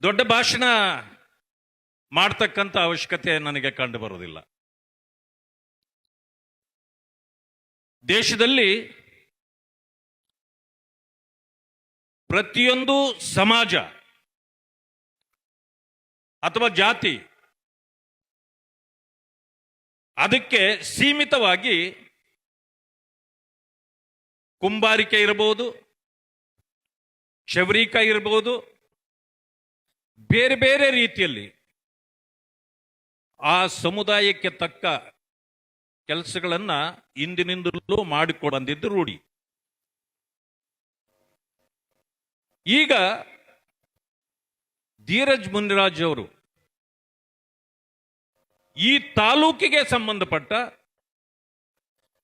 ದೊಡ್ಡ ಭಾಷಣ ಮಾಡ್ತಕ್ಕಂಥ ಅವಶ್ಯಕತೆ ನನಗೆ ಕಂಡು ಬರುವುದಿಲ್ಲ. ದೇಶದಲ್ಲಿ ಪ್ರತಿಯೊಂದು ಸಮಾಜ ಅಥವಾ ಜಾತಿ ಅದಕ್ಕೆ ಸೀಮಿತವಾಗಿ ಕುಂಬಾರಿಕೆ ಇರಬಹುದು, ಕ್ಷೌರಿಕ ಇರಬಹುದು, ಬೇರೆ ಬೇರೆ ರೀತಿಯಲ್ಲಿ ಆ ಸಮುದಾಯಕ್ಕೆ ತಕ್ಕ ಕೆಲಸಗಳನ್ನ ಇಂದಿನಿಂದಲೂ ಮಾಡಿಕೊಂಡು ಬಂದಿದ್ದು ರೂಢಿ. ಈಗ ಧೀರಜ್ ಮುನಿರಾಜ್ ಅವರು ಈ ತಾಲೂಕಿಗೆ ಸಂಬಂಧಪಟ್ಟ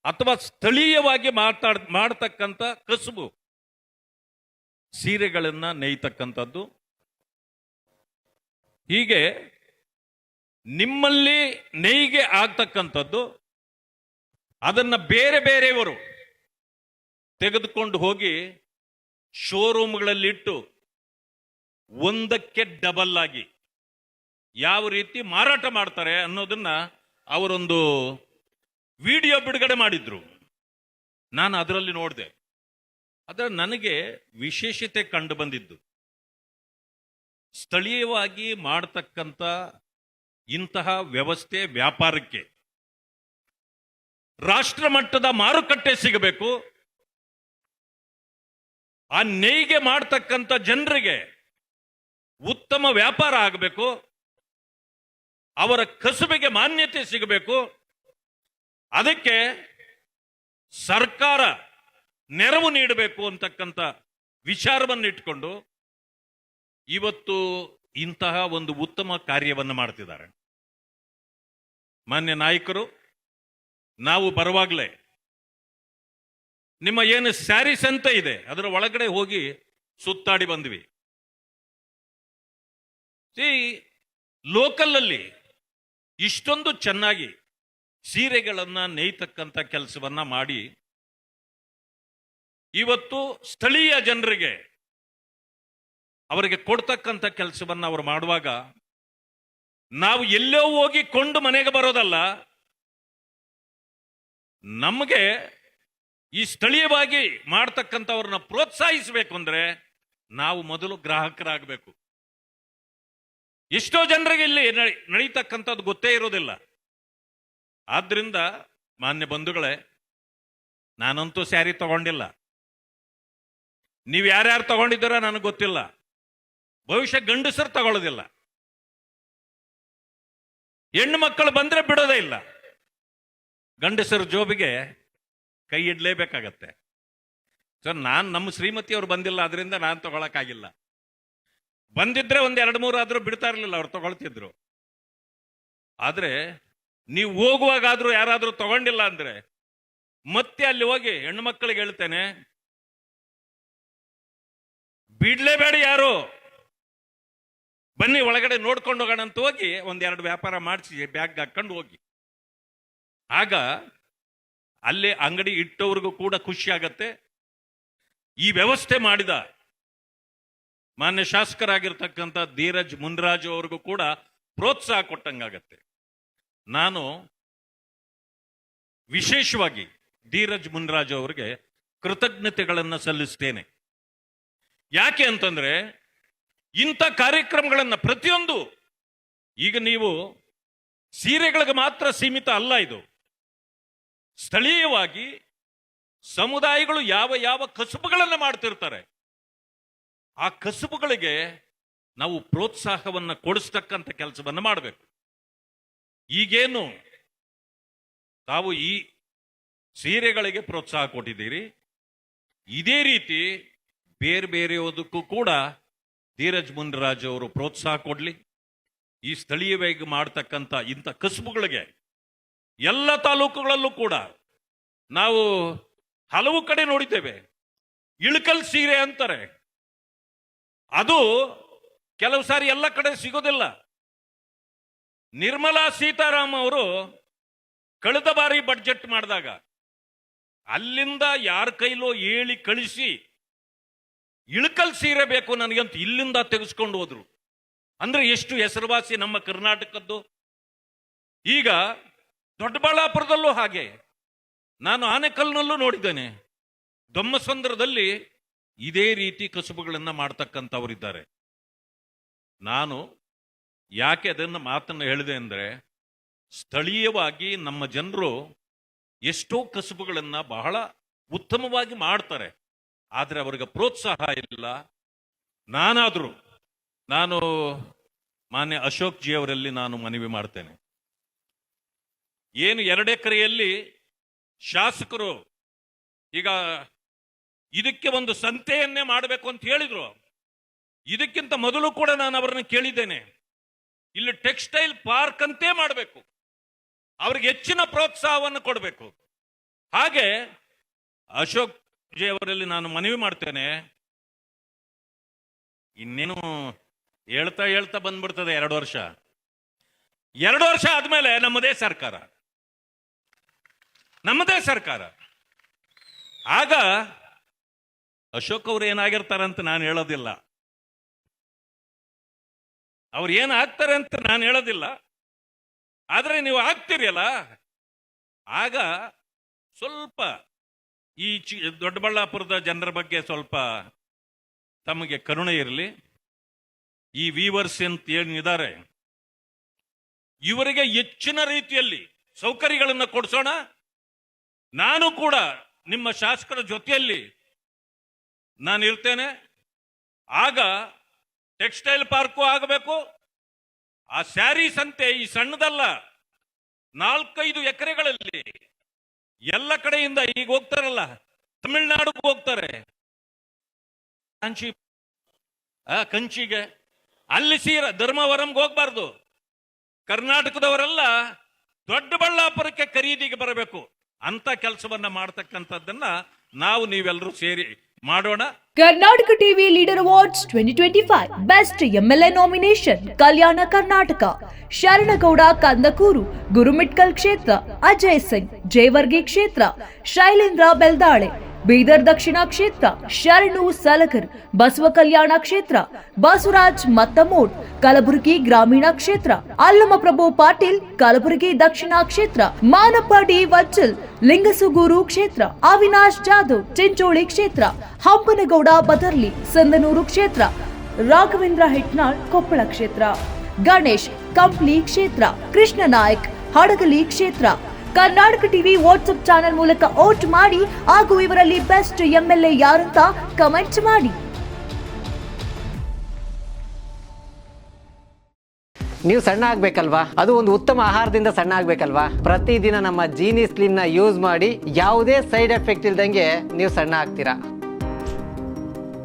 ಅಥವಾ ಸ್ಥಳೀಯವಾಗಿ ಮಾಡತಕ್ಕಂಥ ಕಸುಬು ಸೀರೆಗಳನ್ನ ನೇಯ್ತಕ್ಕಂಥದ್ದು. ಹೀಗೆ ನಿಮ್ಮಲ್ಲಿ ನೇಯ್ಗೆ ಆಗ್ತಕ್ಕಂಥದ್ದು ಅದನ್ನ ಬೇರೆ ಬೇರೆಯವರು ತೆಗೆದುಕೊಂಡು ಹೋಗಿ ಶೋರೂಮ್ಗಳಲ್ಲಿಟ್ಟು ಒಂದಕ್ಕೆ ಡಬಲ್ ಆಗಿ ಯಾವ ರೀತಿ ಮಾರಾಟ ಮಾಡ್ತಾರೆ ಅನ್ನೋದನ್ನ ಅವರೊಂದು ವಿಡಿಯೋ ಬಿಡುಗಡೆ ಮಾಡಿದ್ರು. ನಾನು ಅದರಲ್ಲಿ ನೋಡಿದೆ. ಆದರೆ ನನಗೆ ವಿಶೇಷತೆ ಕಂಡು ಬಂದಿದ್ದು ಸ್ಥಳೀಯವಾಗಿ ಮಾಡತಕ್ಕಂಥ ಇಂತಹ ವ್ಯವಸ್ಥೆ ವ್ಯಾಪಾರಕ್ಕೆ ರಾಷ್ಟ್ರ ಮಟ್ಟದ ಮಾರುಕಟ್ಟೆ ಸಿಗಬೇಕು. ಆ ನೇಯ್ಗೆ ಮಾಡತಕ್ಕಂಥ ಜನರಿಗೆ ಉತ್ತಮ ವ್ಯಾಪಾರ ಆಗಬೇಕು, ಅವರ ಕಸುಬಿಗೆ ಮಾನ್ಯತೆ ಸಿಗಬೇಕು. ಅದಕ್ಕೆ ಸರ್ಕಾರ ನೆರವು ನೀಡಬೇಕು ಅಂತಕ್ಕಂಥ ವಿಚಾರವನ್ನು ಇಟ್ಕೊಂಡು ಇವತ್ತು ಇಂತಹ ಒಂದು ಉತ್ತಮ ಕಾರ್ಯವನ್ನು ಮಾಡ್ತಿದ್ದಾರೆ. ಮಾನ್ಯ ನಾಯಕರು, ನಾವು ಬರುವಾಗಲೇ ನಿಮ್ಮ ಏನು ಸ್ಯಾರೀಸ್ ಅಂತ ಇದೆ ಅದರ ಒಳಗಡೆ ಹೋಗಿ ಸುತ್ತಾಡಿ ಬಂದ್ವಿ. ಲೋಕಲ್ ಅಲ್ಲಿ ಇಷ್ಟೊಂದು ಚೆನ್ನಾಗಿ ಸೀರೆಗಳನ್ನ ನೇಯ್ತಕ್ಕಂಥ ಕೆಲಸವನ್ನ ಮಾಡಿ ಇವತ್ತು ಸ್ಥಳೀಯ ಜನರಿಗೆ ಅವರಿಗೆ ಕೊಡ್ತಕ್ಕಂಥ ಕೆಲಸವನ್ನ ಅವರು ಮಾಡುವಾಗ ನಾವು ಎಲ್ಲೋ ಹೋಗಿ ಕೊಂಡು ಮನೆಗೆ ಬರೋದಲ್ಲ, ನಮಗೆ ಈ ಸ್ಥಳೀಯವಾಗಿ ಮಾಡ್ತಕ್ಕಂಥವ್ರನ್ನ ಪ್ರೋತ್ಸಾಹಿಸಬೇಕು ಅಂದ್ರೆ ನಾವು ಮೊದಲು ಗ್ರಾಹಕರಾಗಬೇಕು. ಎಷ್ಟೋ ಜನರಿಗೆ ಇಲ್ಲಿ ನಡೀತಕ್ಕಂಥದ್ದು ಗೊತ್ತೇ ಇರೋದಿಲ್ಲ. ಆದ್ರಿಂದ ಮಾನ್ಯ ಬಂಧುಗಳೇ, ನಾನಂತೂ ಸ್ಯಾರಿ ತಗೊಂಡಿಲ್ಲ. ನೀವು ಯಾರ್ಯಾರು ತಗೊಂಡಿದ್ದೀರೋ ನನಗೆ ಗೊತ್ತಿಲ್ಲ. ಬಹುಶಃ ಗಂಡಸರು ತಗೊಳ್ಳೋದಿಲ್ಲ. ಹೆಣ್ಣು ಮಕ್ಕಳು ಬಂದ್ರೆ ಬಿಡೋದೇ ಇಲ್ಲ. ಗಂಡಸರ ಜೋಬಿಗೆ ಕೈ ಇಡ್ಲೇಬೇಕಾಗತ್ತೆ. ಸರ್, ನಮ್ಮ ಶ್ರೀಮತಿಯವರು ಬಂದಿಲ್ಲ, ಅದರಿಂದ ನಾನು ತಗೊಳಕ್ಕಾಗಿಲ್ಲ. ಬಂದಿದ್ರೆ ಒಂದ್ 2-3 ಆದ್ರೂ ಬಿಡ್ತಾ ಇರ್ಲಿಲ್ಲ, ಅವ್ರು ತಗೊಳ್ತಿದ್ರು. ಆದ್ರೆ ನೀವು ಹೋಗುವಾಗಾದ್ರೂ ಯಾರಾದ್ರೂ ತಗೊಂಡಿಲ್ಲ ಅಂದ್ರೆ ಮತ್ತೆ ಅಲ್ಲಿ ಹೋಗಿ ಹೆಣ್ಣು ಮಕ್ಕಳಿಗೆ ಹೇಳ್ತೇನೆ, ಬಿಡ್ಲೇಬೇಡ ಯಾರು, ಬನ್ನಿ ಒಳಗಡೆ ನೋಡ್ಕೊಂಡು ಹೋಗೋಣ ಅಂತ ಹೋಗಿ 1-2 ವ್ಯಾಪಾರ ಮಾಡಿಸಿ ಬ್ಯಾಗ್ ಹಾಕೊಂಡು ಹೋಗಿ. ಆಗ ಅಲ್ಲಿ ಅಂಗಡಿ ಇಟ್ಟವ್ರಿಗೂ ಕೂಡ ಖುಷಿ ಆಗತ್ತೆ. ಈ ವ್ಯವಸ್ಥೆ ಮಾಡಿದ ಮಾನ್ಯ ಶಾಸಕರಾಗಿರ್ತಕ್ಕಂಥ ಧೀರಜ್ ಮುನಿರಾಜು ಅವ್ರಿಗೂ ಕೂಡ ಪ್ರೋತ್ಸಾಹ ಕೊಟ್ಟಂಗಾಗತ್ತೆ. ನಾನು ವಿಶೇಷವಾಗಿ ಧೀರಜ್ ಮುನಿರಾಜು ಅವರಿಗೆ ಕೃತಜ್ಞತೆಗಳನ್ನು ಸಲ್ಲಿಸ್ತೇನೆ. ಯಾಕೆ ಅಂತಂದ್ರೆ ಇಂಥ ಕಾರ್ಯಕ್ರಮಗಳನ್ನ ಪ್ರತಿಯೊಂದು, ಈಗ ನೀವು ಸೀರೆಗಳಿಗೆ ಮಾತ್ರ ಸೀಮಿತ ಅಲ್ಲ, ಇದು ಸ್ಥಳೀಯವಾಗಿ ಸಮುದಾಯಗಳು ಯಾವ ಯಾವ ಕಸುಬುಗಳನ್ನು ಮಾಡ್ತಿರ್ತಾರೆ ಆ ಕಸುಬುಗಳಿಗೆ ನಾವು ಪ್ರೋತ್ಸಾಹವನ್ನು ಕೊಡಿಸ್ತಕ್ಕಂಥ ಕೆಲಸವನ್ನು ಮಾಡಬೇಕು. ಈಗೇನು ತಾವು ಈ ಸೀರೆಗಳಿಗೆ ಪ್ರೋತ್ಸಾಹ ಕೊಟ್ಟಿದ್ದೀರಿ, ಇದೇ ರೀತಿ ಬೇರೆ ಬೇರೆಯೋದಕ್ಕೂ ಕೂಡ ಧೀರಜ್ ಮುನಿರಾಜ್ ಅವರು ಪ್ರೋತ್ಸಾಹ ಕೊಡ್ಲಿ. ಈ ಸ್ಥಳೀಯವಾಗಿ ಮಾಡ್ತಕ್ಕಂಥ ಇಂಥ ಕಸುಬುಗಳಿಗೆ ಎಲ್ಲ ತಾಲೂಕುಗಳಲ್ಲೂ ಕೂಡ ನಾವು ಹಲವು ಕಡೆ ನೋಡಿದ್ದೇವೆ. ಇಳಕಲ್ ಸೀರೆ ಅಂತಾರೆ, ಅದು ಕೆಲವು ಸಾರಿ ಎಲ್ಲ ಕಡೆ ಸಿಗೋದಿಲ್ಲ. ನಿರ್ಮಲಾ ಸೀತಾರಾಮ್ ಅವರು ಕಳೆದ ಬಾರಿ ಬಡ್ಜೆಟ್ ಮಾಡಿದಾಗ ಅಲ್ಲಿಂದ ಯಾರ ಕೈಲೋ ಹೇಳಿ ಕಳಿಸಿ ಇಳಕಲ್ ಸೀರೆ ಬೇಕು ನನಗಂತ ಇಲ್ಲಿಂದ ತೆಗೆಸ್ಕೊಂಡು ಹೋದ್ರು. ಅಂದ್ರೆ ಎಷ್ಟು ಹೆಸರುವಾಸಿ ನಮ್ಮ ಕರ್ನಾಟಕದ್ದು. ಈಗ ದೊಡ್ಡಬಳ್ಳಾಪುರದಲ್ಲೂ ಹಾಗೆ, ನಾನು ಆನೆಕಲ್ನಲ್ಲೂ ನೋಡಿದ್ದೇನೆ, ದೊಮ್ಮಸಂದ್ರದಲ್ಲಿ ಇದೇ ರೀತಿ ಕಸುಬುಗಳನ್ನ ಮಾಡ್ತಕ್ಕಂಥವರಿದ್ದಾರೆ. ನಾನು ಯಾಕೆ ಅದನ್ನು ಮಾತನ್ನು ಹೇಳಿದೆ ಅಂದ್ರೆ, ಸ್ಥಳೀಯವಾಗಿ ನಮ್ಮ ಜನರು ಎಷ್ಟೋ ಕಸುಬುಗಳನ್ನ ಬಹಳ ಉತ್ತಮವಾಗಿ ಮಾಡ್ತಾರೆ, ಆದ್ರೆ ಅವರಿಗೆ ಪ್ರೋತ್ಸಾಹ ಇಲ್ಲ. ನಾನು ಮಾನ್ಯ ಅಶೋಕ್ ಜಿ ಅವರಲ್ಲಿ ನಾನು ಮನವಿ ಮಾಡ್ತೇನೆ. ಏನು 2 ಎಕರೆಯಲ್ಲಿ ಶಾಸಕರು ಈಗ ಇದಕ್ಕೆ ಒಂದು ಸಂತೆಯನ್ನೇ ಮಾಡಬೇಕು ಅಂತ ಹೇಳಿದ್ರು. ಇದಕ್ಕಿಂತ ಮೊದಲು ಕೂಡ ನಾನು ಅವರನ್ನು ಕೇಳಿದ್ದೇನೆ, ಇಲ್ಲಿ ಟೆಕ್ಸ್ಟೈಲ್ ಪಾರ್ಕ್ ಅಂತೇ ಮಾಡಬೇಕು, ಅವ್ರಿಗೆ ಹೆಚ್ಚಿನ ಪ್ರೋತ್ಸಾಹವನ್ನು ಕೊಡಬೇಕು. ಹಾಗೆ ಅಶೋಕ್ ಜಿ ಅವರಲ್ಲಿ ನಾನು ಮನವಿ ಮಾಡ್ತೇನೆ, ಇನ್ನೇನು ಹೇಳ್ತಾ ಬಂದ್ಬಿಡ್ತದೆ 2 ವರ್ಷ. 2 ವರ್ಷ ಆದ್ಮೇಲೆ ನಮ್ಮದೇ ಸರ್ಕಾರ. ಆಗ ಅಶೋಕ್ ಅವರು ಏನಾಗಿರ್ತಾರೆ ಅಂತ ನಾನು ಹೇಳೋದಿಲ್ಲ, ಅವ್ರು ಏನಾಗ್ತಾರೆ ಅಂತ ನಾನು ಹೇಳೋದಿಲ್ಲ, ಆದ್ರೆ ನೀವು ಆಗ್ತೀರಿಯಲ್ಲ, ಆಗ ಸ್ವಲ್ಪ ಈ ದೊಡ್ಡಬಳ್ಳಾಪುರದ ಜನರ ಬಗ್ಗೆ ಸ್ವಲ್ಪ ತಮಗೆ ಕರುಣೆ ಇರಲಿ. ಈ ವೀವರ್ಸ್ ಅಂತ ಏನಿದ್ದಾರೆ ಇವರಿಗೆ ಹೆಚ್ಚಿನ ರೀತಿಯಲ್ಲಿ ಸೌಕರ್ಯಗಳನ್ನು ಕೊಡಿಸೋಣ. ನಾನು ಕೂಡ ನಿಮ್ಮ ಶಾಸಕರ ಜೊತೆಯಲ್ಲಿ ನಾನು ಇರ್ತೇನೆ. ಆಗ ಟೆಕ್ಸ್ಟೈಲ್ ಪಾರ್ಕು ಆಗಬೇಕು. ಆ ಸ್ಯಾರಿ ಸಂತೆ ಈ ಸಣ್ಣದಲ್ಲ, 4-5 ಎಕರೆಗಳಲ್ಲಿ ಎಲ್ಲ ಕಡೆಯಿಂದ ಈಗ ಹೋಗ್ತಾರಲ್ಲ, ತಮಿಳುನಾಡಿಗೆ ಹೋಗ್ತಾರೆ, ಕಂಚಿಗೆ, ಅಲ್ಲಿ ಧರ್ಮವರಂಗೆ ಹೋಗ್ಬಾರ್ದು. ಕರ್ನಾಟಕದವರೆಲ್ಲ ದೊಡ್ಡಬಳ್ಳಾಪುರಕ್ಕೆ ಖರೀದಿಗೆ ಬರಬೇಕು ಅಂತ ಕೆಲಸವನ್ನ ಮಾಡ್ತಕ್ಕಂಥದ್ದನ್ನ ನೀವೆಲ್ಲರೂ ಸೇರಿ ಮಾಡೋಣ. Karnataka TV leader awards 2025 best MLA nomination Kalyana Karnataka, Sharanagouda Kandakur Gurmitkal ಕ್ಷೇತ್ರ, ಅಜಯ್ ಸಿಂಗ್ ಜೇವರ್ಗಿ ಕ್ಷೇತ್ರ, ಶೈಲೇಂದ್ರ ಬೆಲ್ದಾಳೆ ಬೀದರ್ ದಕ್ಷಿಣ ಕ್ಷೇತ್ರ, ಶರಣು ಸಲಗರ್ ಬಸವ ಕಲ್ಯಾಣ ಕ್ಷೇತ್ರ, ಬಸವರಾಜ್ ಮತ್ತಮೋಡ್ ಕಲಬುರಗಿ ಗ್ರಾಮೀಣ ಕ್ಷೇತ್ರ, ಅಲ್ಲಮಪ್ರಭು ಪಾಟೀಲ್ ಕಲಬುರಗಿ ದಕ್ಷಿಣ ಕ್ಷೇತ್ರ, ಮಾನಪ್ಪ ಡಿ ವಜ್ಜಲ್ ಲಿಂಗಸುಗೂರು ಕ್ಷೇತ್ರ, ಅವಿನಾಶ್ ಜಾಧವ್ ಚಿಂಚೋಳಿ ಕ್ಷೇತ್ರ, ಹಂಪನಗೌಡ ಬದರ್ಲಿ ಸಂದನೂರು ಕ್ಷೇತ್ರ, ರಾಘವೇಂದ್ರ ಹಿಟ್ನಾಳ್ ಕೊಪ್ಪಳ ಕ್ಷೇತ್ರ, ಗಣೇಶ್ ಕಂಪ್ಲಿ ಕ್ಷೇತ್ರ, ಕೃಷ್ಣ ನಾಯಕ್ ಹಡಗಲಿ ಕ್ಷೇತ್ರ. ಕರ್ನಾಟಕ ಟಿವಿ ವಾಟ್ಸ್ಆಪ್ ಚಾನೆಲ್ ಮೂಲಕ ವೋಟ್ ಮಾಡಿ ಹಾಗೂ ಇವರಲ್ಲಿ ಬೆಸ್ಟ್ MLA ಯಾರಂತ ಕಮೆಂಟ್ ಮಾಡಿ. ನೀವು ಸಣ್ಣ ಆಗ್ಬೇಕಲ್ವಾ? ಅದು ಒಂದು ಉತ್ತಮ ಆಹಾರದಿಂದ ಸಣ್ಣ ಆಗ್ಬೇಕಲ್ವಾ? ಪ್ರತಿದಿನ ನಮ್ಮ ಜೀನಿ ಸ್ಲಿಮ್ ನ ಯೂಸ್ ಮಾಡಿ ಯಾವುದೇ ಸೈಡ್ ಎಫೆಕ್ಟ್ ಇಲ್ದಂಗೆ ನೀವು ಸಣ್ಣ ಆಗ್ತೀರಾ.